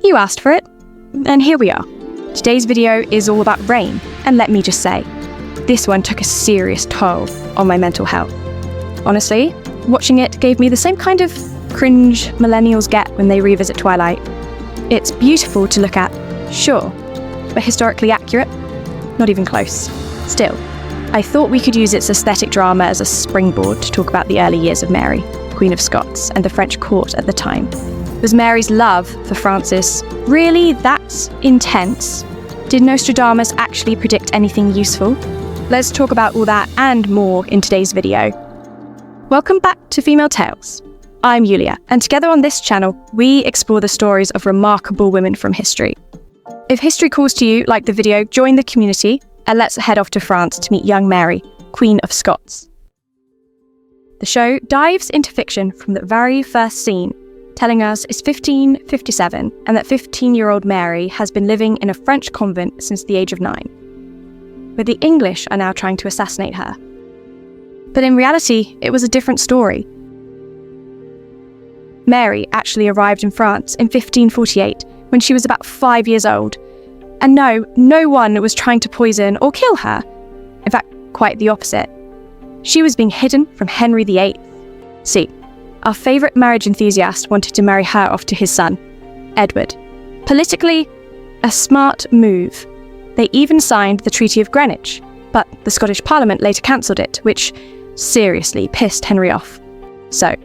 You asked for it, and here we are. Today's video is all about rain, and let me just say, this one took a serious toll on my mental health. Honestly, watching it gave me the same kind of cringe millennials get when they revisit Twilight. It's beautiful to look at, sure, but historically accurate? Not even close. Still, I thought we could use its aesthetic drama as a springboard to talk about the early years of Mary, Queen of Scots, and the French court at the time. Was Mary's love for Francis really that intense? Did Nostradamus actually predict anything useful? Let's talk about all that and more in today's video. Welcome back to Female Tales. I'm Yulia, and together on this channel, we explore the stories of remarkable women from history. If history calls to you, like the video, join the community, and let's head off to France to meet young Mary, Queen of Scots. The show dives into fiction from the very first scene, telling us it's 1557 and that 15-year-old Mary has been living in a French convent since the age of 9. But the English are now trying to assassinate her. But in reality, it was a different story. Mary actually arrived in France in 1548 when she was about 5 years old. And no one was trying to poison or kill her. In fact, quite the opposite. She was being hidden from Henry VIII. See, our favourite marriage enthusiast wanted to marry her off to his son, Edward. Politically, a smart move. They even signed the Treaty of Greenwich, but the Scottish Parliament later cancelled it, which seriously pissed Henry off. So,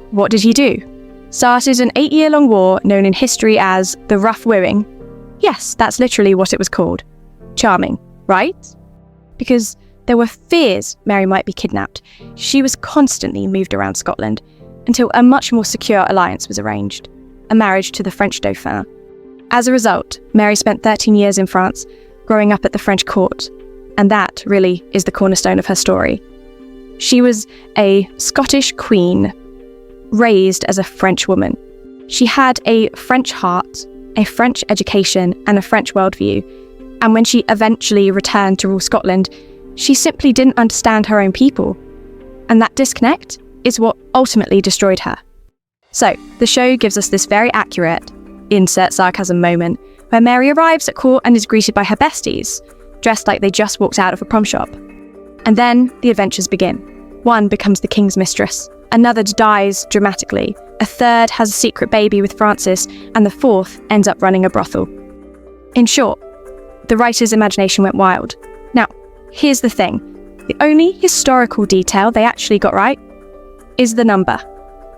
what did he do? Started an 8-year-long war known in history as the Rough Wooing. Yes, that's literally what it was called. Charming, right? Because there were fears Mary might be kidnapped. She was constantly moved around Scotland until a much more secure alliance was arranged, a marriage to the French Dauphin. As a result, Mary spent 13 years in France, growing up at the French court, and that really is the cornerstone of her story. She was a Scottish queen, raised as a French woman. She had a French heart, a French education, and a French worldview, and when she eventually returned to rule Scotland, she simply didn't understand her own people, and that disconnect is what ultimately destroyed her. So, the show gives us this very accurate, insert sarcasm moment, where Mary arrives at court and is greeted by her besties, dressed like they just walked out of a prom shop. And then the adventures begin. One becomes the king's mistress, another dies dramatically, a third has a secret baby with Francis, and the fourth ends up running a brothel. In short, the writer's imagination went wild. Now, here's the thing. The only historical detail they actually got right is the number.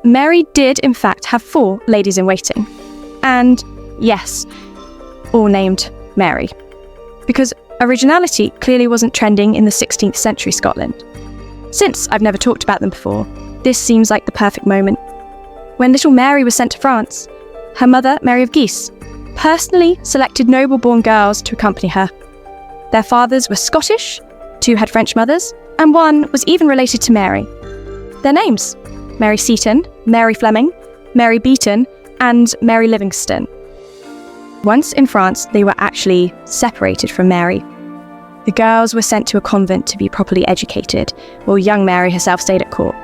Mary did, in fact, have 4 ladies-in-waiting. And yes, all named Mary. Because originality clearly wasn't trending in the 16th century Scotland. Since I've never talked about them before, this seems like the perfect moment. When little Mary was sent to France, her mother, Mary of Guise, personally selected noble-born girls to accompany her. Their fathers were Scottish, 2 had French mothers, and 1 was even related to Mary. Their names: Mary Seton, Mary Fleming, Mary Beaton, and Mary Livingston. Once in France, they were actually separated from Mary. The girls were sent to a convent to be properly educated, while young Mary herself stayed at court.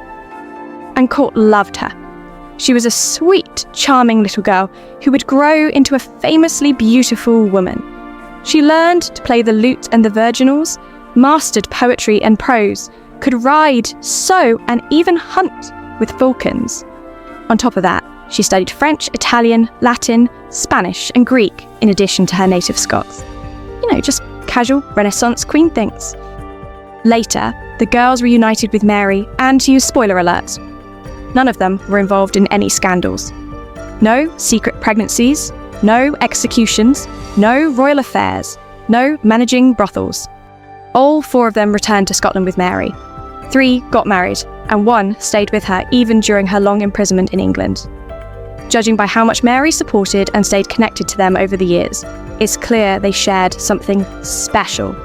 And court loved her. She was a sweet, charming little girl who would grow into a famously beautiful woman. She learned to play the lute and the virginals, mastered poetry and prose, could ride, sew, and even hunt with falcons. On top of that, she studied French, Italian, Latin, Spanish, and Greek, in addition to her native Scots. Just casual Renaissance queen things. Later, the girls reunited with Mary, and to use spoiler alerts, none of them were involved in any scandals. No secret pregnancies, no executions, no royal affairs, no managing brothels. All 4 of them returned to Scotland with Mary. 3 got married, and 1 stayed with her even during her long imprisonment in England. Judging by how much Mary supported and stayed connected to them over the years, it's clear they shared something special.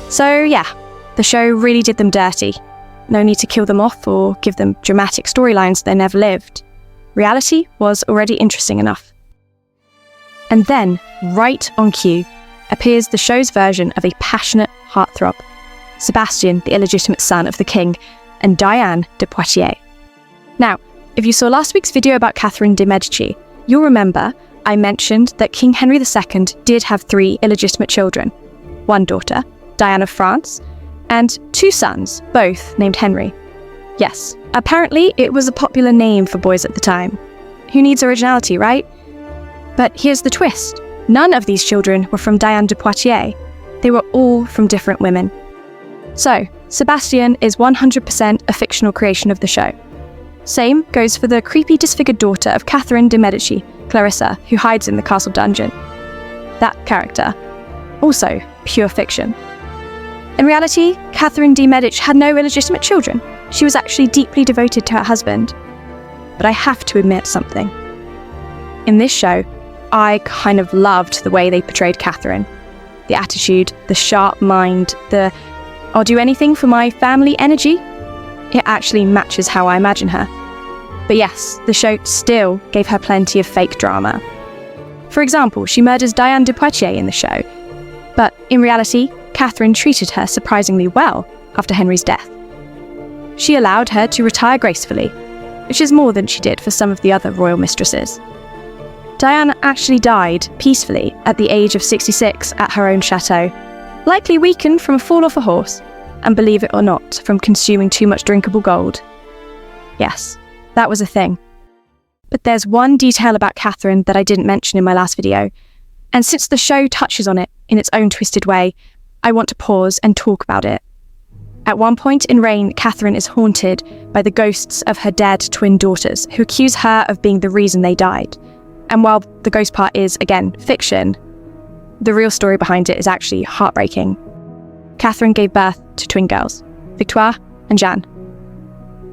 So yeah, the show really did them dirty. No need to kill them off or give them dramatic storylines they never lived. Reality was already interesting enough. And then, right on cue, appears the show's version of a passionate heartthrob, Sebastian, the illegitimate son of the king, and Diane de Poitiers. Now, if you saw last week's video about Catherine de Medici, you'll remember I mentioned that King Henry II did have 3 illegitimate children, 1 daughter, Diane of France, and 2 sons, both named Henry. Yes, apparently it was a popular name for boys at the time. Who needs originality, right? But here's the twist. None of these children were from Diane de Poitiers. They were all from different women. So, Sebastian is 100% a fictional creation of the show. Same goes for the creepy disfigured daughter of Catherine de Medici, Clarissa, who hides in the castle dungeon. That character, also pure fiction. In reality, Catherine de Medici had no illegitimate children. She was actually deeply devoted to her husband. But I have to admit something. In this show, I kind of loved the way they portrayed Catherine. The attitude, the sharp mind, the "I'll do anything for my family" energy. It actually matches how I imagine her. But yes, the show still gave her plenty of fake drama. For example, she murders Diane de Poitiers in the show. But in reality, Catherine treated her surprisingly well after Henry's death. She allowed her to retire gracefully, which is more than she did for some of the other royal mistresses. Diana actually died peacefully at the age of 66 at her own chateau, likely weakened from a fall off a horse, and believe it or not, from consuming too much drinkable gold. Yes, that was a thing. But there's one detail about Catherine that I didn't mention in my last video, and since the show touches on it in its own twisted way, I want to pause and talk about it. At one point in Reign, Catherine is haunted by the ghosts of her dead twin daughters, who accuse her of being the reason they died. And while the ghost part is, again, fiction, the real story behind it is actually heartbreaking. Catherine gave birth to twin girls, Victoire and Jeanne.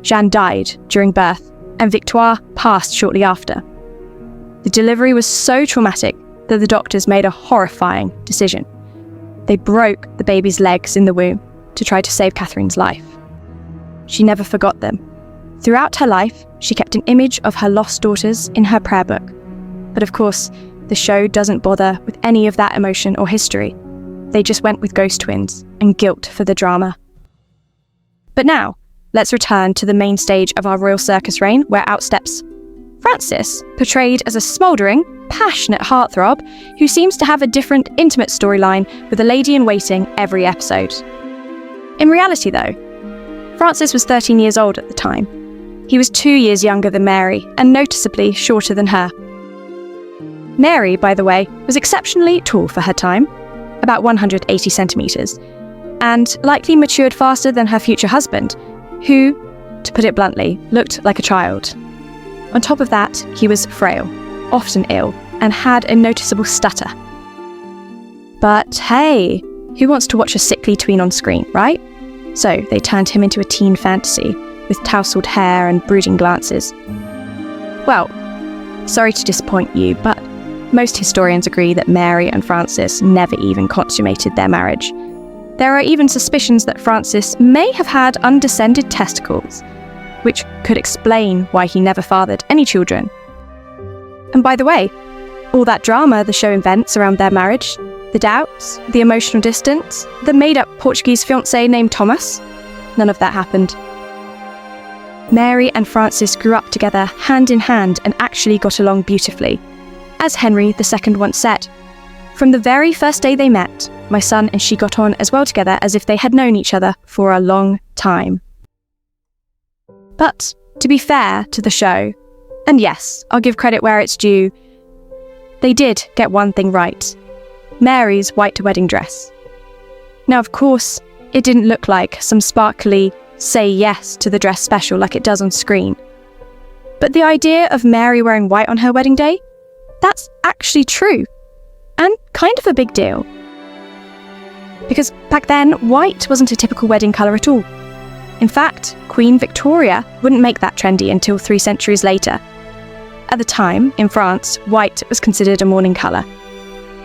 Jeanne died during birth, and Victoire passed shortly after. The delivery was so traumatic that the doctors made a horrifying decision. They broke the baby's legs in the womb to try to save Catherine's life. She never forgot them. Throughout her life, she kept an image of her lost daughters in her prayer book. But of course, the show doesn't bother with any of that emotion or history. They just went with ghost twins and guilt for the drama. But now, let's return to the main stage of our royal circus reign, where out steps Francis, portrayed as a smouldering, passionate heartthrob who seems to have a different, intimate storyline with a lady-in-waiting every episode. In reality, though, Francis was 13 years old at the time. He was 2 years younger than Mary and noticeably shorter than her. Mary, by the way, was exceptionally tall for her time, about 180 centimetres, and likely matured faster than her future husband, who, to put it bluntly, looked like a child. On top of that, he was frail, often ill, and had a noticeable stutter. But hey, who wants to watch a sickly tween on screen, right? So they turned him into a teen fantasy, with tousled hair and brooding glances. Well, sorry to disappoint you, but most historians agree that Mary and Francis never even consummated their marriage. There are even suspicions that Francis may have had undescended testicles, which could explain why he never fathered any children. And by the way, all that drama the show invents around their marriage, the doubts, the emotional distance, the made-up Portuguese fiancé named Thomas, none of that happened. Mary and Francis grew up together hand in hand and actually got along beautifully. As Henry II once said, "From the very first day they met, my son and she got on as well together as if they had known each other for a long time." But, to be fair to the show, and yes, I'll give credit where it's due, they did get one thing right: Mary's white wedding dress. Now, of course, it didn't look like some sparkly say yes to the dress special like it does on screen. But the idea of Mary wearing white on her wedding day, that's actually true, and kind of a big deal. Because back then, white wasn't a typical wedding colour at all. In fact, Queen Victoria wouldn't make that trendy until 3 centuries later. At the time, in France, white was considered a mourning colour.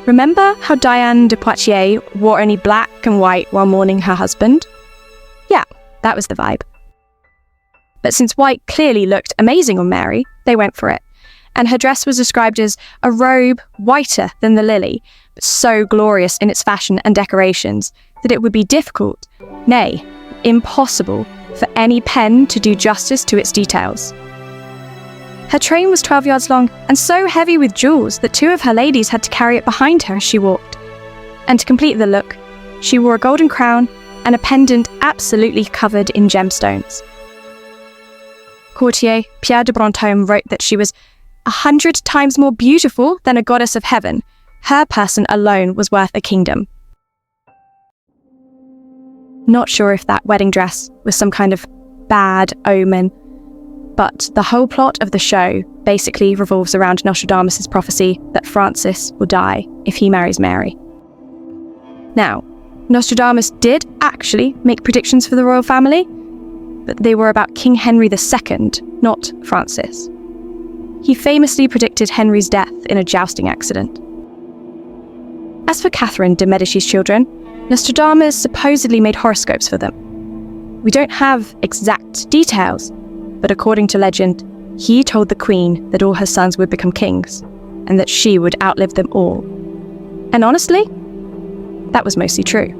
Remember how Diane de Poitiers wore only black and white while mourning her husband? Yeah, that was the vibe. But since white clearly looked amazing on Mary, they went for it. And her dress was described as a robe whiter than the lily, but so glorious in its fashion and decorations that it would be difficult, nay, impossible, for any pen to do justice to its details. Her train was 12 yards long and so heavy with jewels that 2 of her ladies had to carry it behind her as she walked. And to complete the look, she wore a golden crown and a pendant absolutely covered in gemstones. Courtier Pierre de Brantôme wrote that she was 100 times more beautiful than a goddess of heaven. Her person alone was worth a kingdom. Not sure if that wedding dress was some kind of bad omen, but the whole plot of the show basically revolves around Nostradamus' prophecy that Francis will die if he marries Mary. Now, Nostradamus did actually make predictions for the royal family, but they were about King Henry II, not Francis. He famously predicted Henry's death in a jousting accident. As for Catherine de Medici's children, Nostradamus supposedly made horoscopes for them. We don't have exact details, but according to legend, he told the Queen that all her sons would become kings, and that she would outlive them all. And honestly, that was mostly true.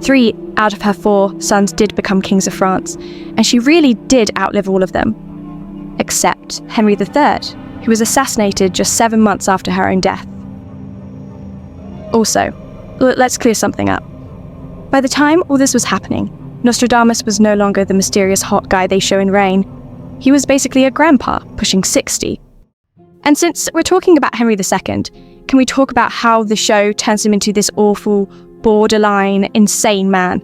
3 out of her 4 sons did become kings of France, and she really did outlive all of them, except Henry III, who was assassinated just 7 months after her own death. Also, let's clear something up. By the time all this was happening, Nostradamus was no longer the mysterious hot guy they show in Reign. He was basically a grandpa, pushing 60. And since we're talking about Henry II, can we talk about how the show turns him into this awful, borderline, insane man?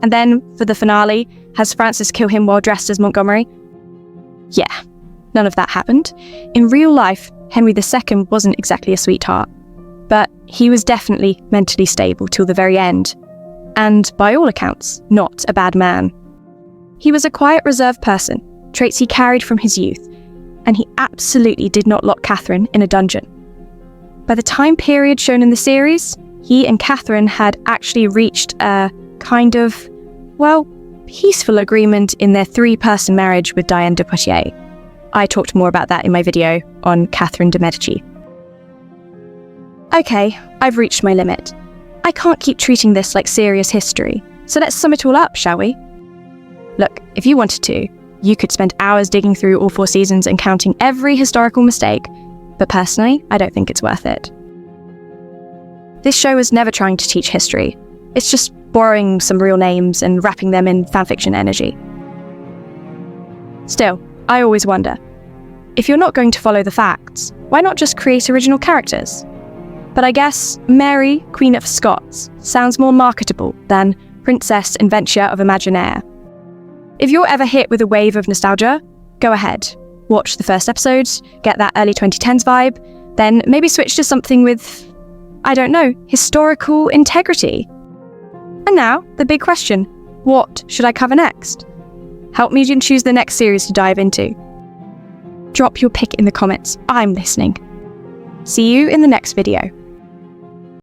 And then, for the finale, has Francis kill him while dressed as Montgomery? Yeah, none of that happened. In real life, Henry II wasn't exactly a sweetheart, but he was definitely mentally stable till the very end, and by all accounts, not a bad man. He was a quiet, reserved person, traits he carried from his youth, and he absolutely did not lock Catherine in a dungeon. By the time period shown in the series, he and Catherine had actually reached a kind of, peaceful agreement in their 3-person marriage with Diane de Poitiers. I talked more about that in my video on Catherine de Medici. Okay, I've reached my limit. I can't keep treating this like serious history, so let's sum it all up, shall we? Look, if you wanted to, you could spend hours digging through all 4 seasons and counting every historical mistake, but personally, I don't think it's worth it. This show is never trying to teach history. It's just borrowing some real names and wrapping them in fanfiction energy. Still, I always wonder, if you're not going to follow the facts, why not just create original characters? But I guess Mary, Queen of Scots, sounds more marketable than Princess Adventure of Imaginaire. If you're ever hit with a wave of nostalgia, go ahead. Watch the first episodes, get that early 2010s vibe, then maybe switch to something with, historical integrity. And now, the big question, what should I cover next? Help me choose the next series to dive into. Drop your pick in the comments, I'm listening. See you in the next video.